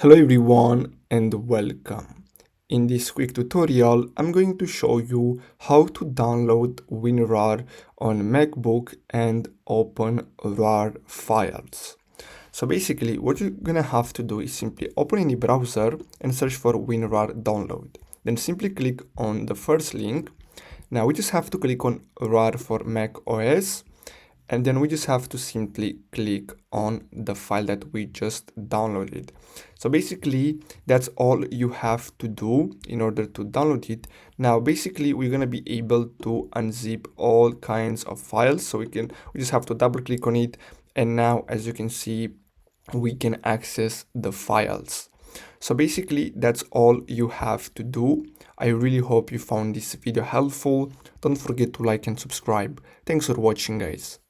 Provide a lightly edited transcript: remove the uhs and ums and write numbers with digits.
Hello everyone and welcome. In this quick tutorial, I'm going to show you how to download Winrar on MacBook and open RAR files. So basically what you're gonna have to do is simply open any browser and search for WinRAR download. Then simply click on the first link. Now we just have to click on RAR for macOS, and then we just have to simply click on the file that we just downloaded. So basically that's all you have to do in order to download it. Now basically we're going to be able to unzip all kinds of files, so we just have to double click on it, and now as you can see we can access the files. So basically that's all you have to do. I really hope you found this video helpful. Don't forget to like and subscribe. Thanks for watching, guys.